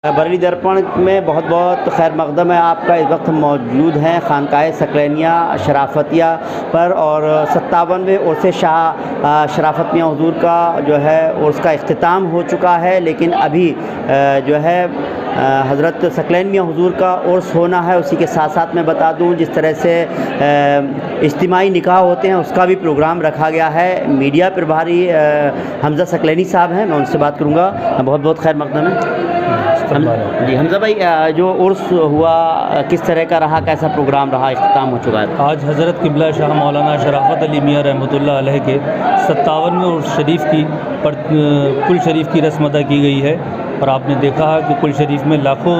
बरेली दर्पण में बहुत बहुत खैर मकदम है आपका। इस वक्त हम मौजूद हैं खानकाए सकलैनिया शराफतिया पर और 57वें उर्स शाह शराफत मियाँ हुज़ूर का जो है उर्स का इख्तिताम हो चुका है। लेकिन अभी जो है हज़रत सकलैन मियाँ हुज़ूर का उर्स होना है। उसी के साथ साथ मैं बता दूं जिस तरह से इज्तिमाई निकाह होते हैं उसका भी प्रोग्राम रखा गया है। मीडिया प्रभारी हमज़ा सकलैनी साहब हैं, मैं उनसे बात करूँगा। बहुत बहुत खैर मकदम है जी। हमज़ा भाई, जो उर्स हुआ किस तरह का रहा, कैसा प्रोग्राम रहा, इख्तिताम हो चुका है? आज हज़रत क़िबला शाह मौलाना शराफत अली मियाँ रहमतुल्लाह अलैह के 57वें उर्स शरीफ की कुल शरीफ की रस्म अदा की गई है। और आपने देखा है कि कुल शरीफ में लाखों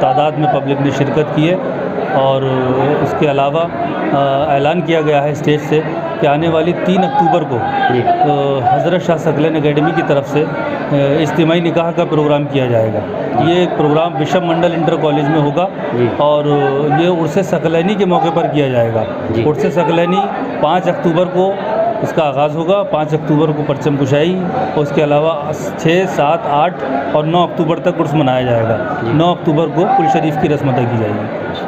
तादाद में पब्लिक ने शिरकत की है। और इसके अलावा ऐलान किया गया है स्टेज से कि आने वाली 3 अक्टूबर को हज़रत शाह सकलैन एकेडमी की तरफ से इज्तिमाई निकाह का प्रोग्राम किया जाएगा। ये प्रोग्राम बिशप मंडल इंटर कॉलेज में होगा और ये उर्स सकलैनी के मौके पर किया जाएगा। उर्स सकलैनी 5 अक्टूबर को इसका आगाज़ होगा। 5 अक्टूबर को परचम कुशाई और उसके अलावा 6, 7, 8 और 9 अक्टूबर तक उर्स मनाया जाएगा। 9 अक्टूबर को कुल शरीफ की रस्म अदा की जाएगी।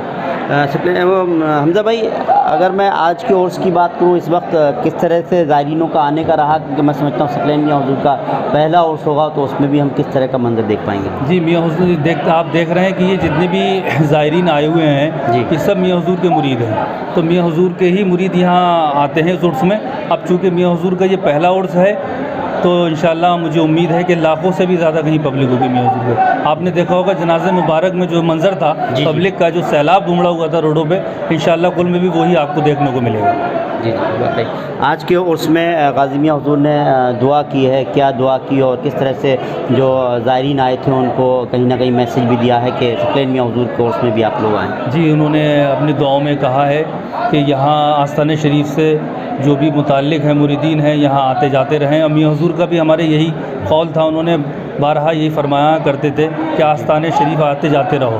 हमज़ा भाई, अगर मैं आज के उर्स की बात करूँ, इस वक्त किस तरह से ज़ायरीनों का आने का रहा? क्योंकि मैं समझता हूँ सकलैन मियाँ हुज़ूर का पहला उर्स होगा तो उसमें भी हम किस तरह का मंजर देख पाएंगे? जी, मियाँ हुज़ूर आप देख रहे हैं कि ये जितने भी ज़ायरीन आए हुए हैं ये सब मियाँ हुज़ूर के मुरीद हैं। तो मियाँ हुज़ूर के ही मुरीद यहाँ आते हैं इस उर्स में। अब चूँकि मियाँ हुज़ूर का ये पहला उर्स है तो इंशाअल्लाह मुझे उम्मीद है कि लाखों से भी ज़्यादा कहीं पब्लिक होगी मियाँ हुज़ूर को। आपने देखा होगा जनाज़े मुबारक में जो मंज़र था, पब्लिक का जो सैलाब उमड़ा हुआ था रोडों पे, इंशाअल्लाह कुल में भी वही आपको देखने को मिलेगा। जी जी, आज के उर्स में गाज़ी मियाँ हुज़ूर ने दुआ की है, क्या दुआ की और किस तरह से जो ज़ायरीन आए थे उनको कहीं ना कहीं मैसेज भी दिया है कि सकलैन मियाँ हुज़ूर के उर्स में भी आप लोग आएँ? जी, उन्होंने अपनी दुआओं में कहा है कि यहाँ आस्ताने शरीफ से जो भी मुताल्लिक़ हैं मुरीदीन हैं यहाँ आते जाते रहें। और मियाँ हुज़ूर का भी हमारे यही कौल था, उन्होंने बारहा यही फरमाया करते थे कि आस्ताने शरीफ आते जाते रहो,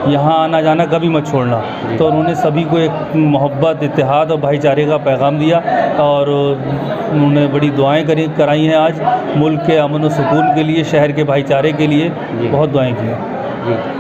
यहाँ आना जाना कभी मत छोड़ना। तो उन्होंने सभी को एक मोहब्बत, इत्तेहाद और भाईचारे का पैगाम दिया और उन्होंने बड़ी दुआएं कराई हैं आज मुल्क के अमन व सुकून के लिए, शहर के भाईचारे के लिए बहुत दुआएं की हैं।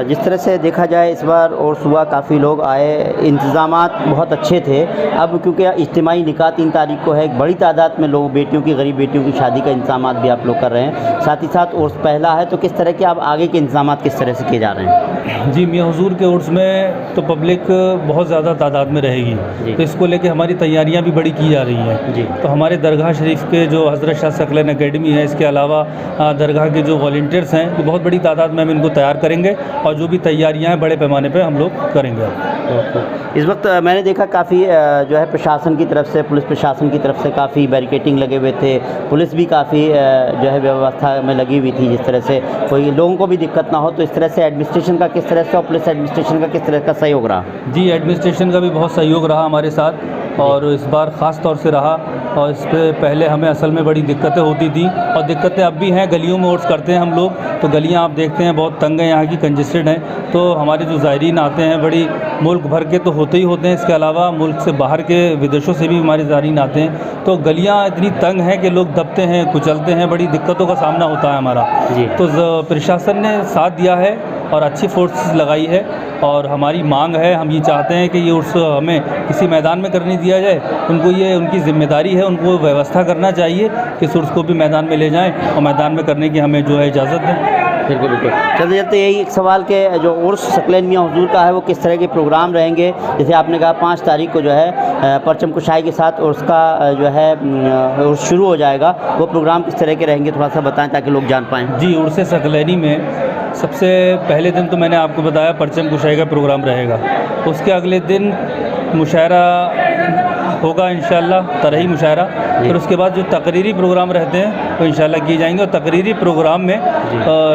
जिस तरह से देखा जाए इस बार और सुबह काफ़ी लोग आए, इंतज़ामात बहुत अच्छे थे। अब क्योंकि इज्तिमाई निकाह 3 तारीख को है, एक बड़ी तादाद में लोग बेटियों की, गरीब बेटियों की शादी का इंतज़ामात भी आप लोग कर रहे हैं। साथ ही साथ उर्स पहला है तो किस तरह के अब आगे के इंतज़ामात किस तरह से किए जा रहे हैं? जी, मियाँ हुज़ूर के उर्स में तो पब्लिक बहुत ज़्यादा तादाद में रहेगी, तो इसको लेके हमारी तैयारियाँ भी बड़ी की जा रही हैं। तो हमारे दरगाह शरीफ के जो हज़रत शाह सकलैन एकेडमी है, इसके अलावा दरगाह के जो वॉलंटियर्स हैं वो बहुत बड़ी तादाद में हम इनको तैयार करेंगे और जो भी तैयारियां हैं बड़े पैमाने पे हम लोग करेंगे। इस वक्त मैंने देखा काफ़ी जो है प्रशासन की तरफ से, पुलिस प्रशासन की तरफ से काफ़ी बैरिकेटिंग लगे हुए थे। पुलिस भी काफ़ी जो है व्यवस्था में लगी हुई थी, जिस तरह से कोई लोगों को भी दिक्कत ना हो। तो इस तरह से एडमिनिस्ट्रेशन का किस तरह से और पुलिस एडमिनिस्ट्रेशन का किस तरह का सहयोग रहा? जी, एडमिनिस्ट्रेशन का भी बहुत सहयोग रहा हमारे साथ और इस बार ख़ास तौर से रहा। और इससे पहले हमें असल में बड़ी दिक्कतें होती थी और दिक्कतें अब भी हैं। गलियों में उर्स करते हैं हम लोग तो गलियां आप देखते हैं बहुत तंग हैं, यहाँ की कंजेस्टेड हैं। तो हमारे जो ज़ायरीन आते हैं बड़ी मुल्क भर के तो होते ही होते हैं, इसके अलावा मुल्क से बाहर के विदेशों से भी हमारे ज़ायरीन आते हैं। तो गलियाँ इतनी तंग हैं कि लोग दबते हैं, कुचलते हैं, बड़ी दिक्कतों का सामना होता है हमारा। तो प्रशासन ने साथ दिया है और अच्छी फोर्स लगाई है और हमारी मांग है, हम ये चाहते हैं कि ये उर्स हमें किसी मैदान में करने दिया जाए। उनको ये उनकी ज़िम्मेदारी है, उनको व्यवस्था करना चाहिए कि इस उर्स को भी मैदान में ले जाएं और मैदान में करने की हमें जो है इजाज़त दें। बिल्कुल बिल्कुल। चलते चलते यही एक सवाल के जो उर्स सकलैन मियाँ हुज़ूर का है वो किस तरह के प्रोग्राम रहेंगे? जैसे आपने कहा 5 तारीख को जो है परचम कुशाई के साथ उर्स का जो है उर्स शुरू हो जाएगा, वो प्रोग्राम किस तरह के रहेंगे थोड़ा सा बताएं ताकि लोग जान पाएँ। जी, उर्स सकलैनी में सबसे पहले दिन तो मैंने आपको बताया परचम कुशाई का प्रोग्राम रहेगा। उसके अगले दिन मुशायरा होगा इंशाअल्लाह, तरही मुशायरा। फिर उसके बाद जो तकरीरी प्रोग्राम रहते हैं वो इंशाअल्लाह किए जाएंगे। और तकरीरी प्रोग्राम में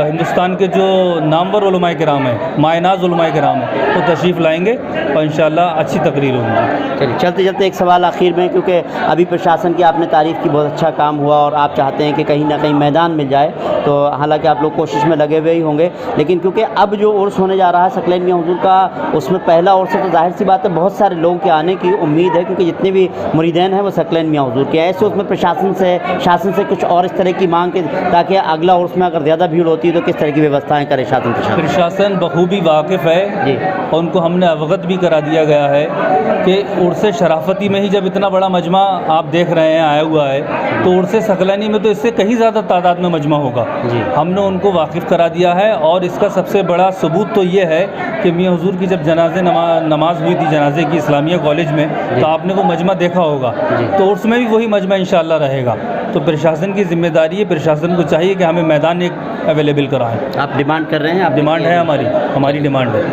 हिंदुस्तान के जो नामवर उलमाए किराम हैं, मायनाज़ उलमाए किराम हैं, वो तशरीफ़ लाएंगे और इंशाअल्लाह अच्छी तकरीर होंगी। चलिए, चलते चलते एक सवाल आखिर में, क्योंकि अभी प्रशासन की आपने तारीफ़ की, बहुत अच्छा काम हुआ और आप चाहते हैं कि कहीं ना कहीं मैदान मिल जाए, तो हालांकि आप लोग कोशिश में लगे हुए ही होंगे। लेकिन क्योंकि अब जो उर्स होने जा रहा है सकलैन मियाँ हुज़ूर का, उसमें पहला उर्स है तो जाहिर सी बात है बहुत सारे लोगों के आने की उम्मीद है, क्योंकि जितने भी मुरीदैन हैं वो सकलैन मियाँ हुजूर के, ऐसे उसमें प्रशासन से शासन से कुछ और इस तरह की मांग के, ताकि अगला उर्स में अगर ज़्यादा भीड़ होती है तो किस तरह की व्यवस्थाएँ करे शासन प्रशासन? प्रशासन बखूबी वाकिफ़ है जी और उनको हमने अवगत भी करा दिया गया है कि उर्स शराफती में ही जब इतना बड़ा मजमा आप देख रहे हैं आया हुआ है, तो उर्स सकलैनी में तो इससे कहीं ज़्यादा तादाद में मजमा होगा। जी। हमने उनको वाकिफ़ करा दिया है और इसका सबसे बड़ा सबूत तो ये है कि मियाँ हुजूर की जब जनाजे नमाज हुई थी जनाजे की इस्लामिया कॉलेज में, तो आपने वो मजमा देखा होगा, तो उर्स में भी वही मजमा इंशाअल्लाह रहेगा। तो प्रशासन की जिम्मेदारी है, प्रशासन को चाहिए कि हमें मैदान एक अवेलेबल कराएं। आप डिमांड कर रहे हैं? आप डिमांड है, हमारी डिमांड है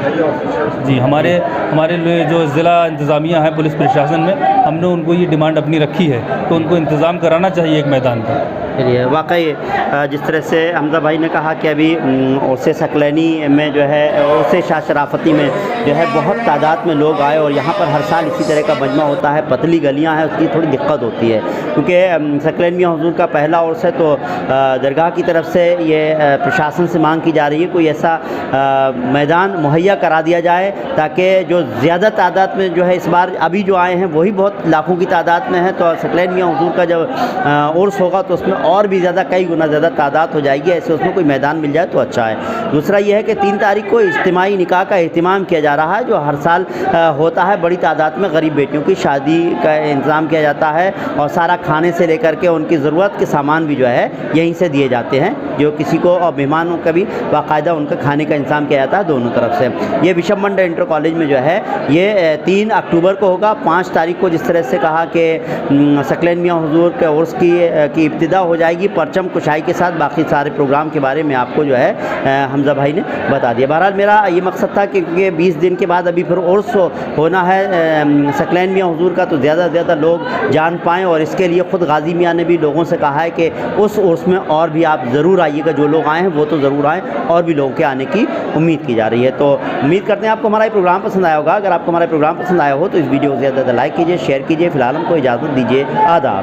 जी। हमारे लिए जो ज़िला इंतज़ामिया है पुलिस प्रशासन में, हमने उनको ये डिमांड अपनी रखी है तो उनको इंतज़ाम कराना चाहिए एक मैदान का। चलिए, वाकई जिस तरह से हमजा भाई ने कहा कि अभी उर्स सकलैनी में जो है उर्स शाह शराफती में जो है बहुत तादाद में लोग आए और यहाँ पर हर साल इसी तरह का मजमा होता है, पतली गलियाँ हैं, उसकी थोड़ी दिक्कत होती है क्योंकि सकलैन मियाँ हुजूर का पहला उर्स है, तो दरगाह की तरफ से ये प्रशासन से मांग की जा रही है कोई ऐसा मैदान मुहैया करा दिया जाए ताकि जो ज़्यादा तादाद में जो है इस बार अभी जो आए हैं वही बहुत लाखों की तादाद में है, तो सकलैन मियाँ हुजूर का जब उर्स होगा तो उसमें और भी ज़्यादा कई गुना ज़्यादा तादाद हो जाएगी, ऐसे उसमें कोई मैदान मिल जाए तो अच्छा है। दूसरा ये है कि 3 तारीख को इज्तिमाई निकाह का एहतिमाम किया जा रहा है जो हर साल होता है, बड़ी तादाद में गरीब बेटियों की शादी का इंतज़ाम किया जाता है और सारा खाने से लेकर के उनकी ज़रूरत के सामान भी जो है यहीं से दिए जाते हैं, जो किसी को और मेहमानों का भी बाकायदा उनका खाने का इंतज़ाम किया जाता है दोनों तरफ से। ये विशम मंडल इंटर कॉलेज में जो है ये 3 अक्टूबर को होगा। 5 तारीख को जिस तरह से कहा कि सकलैन मियाँ हुजूर के उर्स की इब्तिदा हो जाएगी परचम कुशाई के साथ, बाकी सारे प्रोग्राम के बारे में आपको जो है हमजा भाई ने बता दिया। बहरहाल मेरा ये मकसद था कि 20 दिन के बाद अभी फिर उर्स होना है सकलैन मियाँ हुजूर का, तो ज़्यादा से ज़्यादा लोग जान पाएँ और इसके लिए ख़ुद गाजी मियाँ ने भी लोगों से कहा है कि उस उर्स में और भी आप ज़रूर आइएगा, जो लोग आए हैं वो तो ज़रूर आएँ और भी लोगों के आने की उम्मीद की जा रही है। तो उम्मीद करते हैं आपको हमारा ये प्रोग्राम पसंद आया होगा। अगर आपको हमारा प्रोग्राम पसंद आया हो तो इस वीडियो को ज़्यादा ज़्यादा लाइक कीजिए, शेयर कीजिए। फिलहाल हमको इजाज़त दीजिए, आदाब।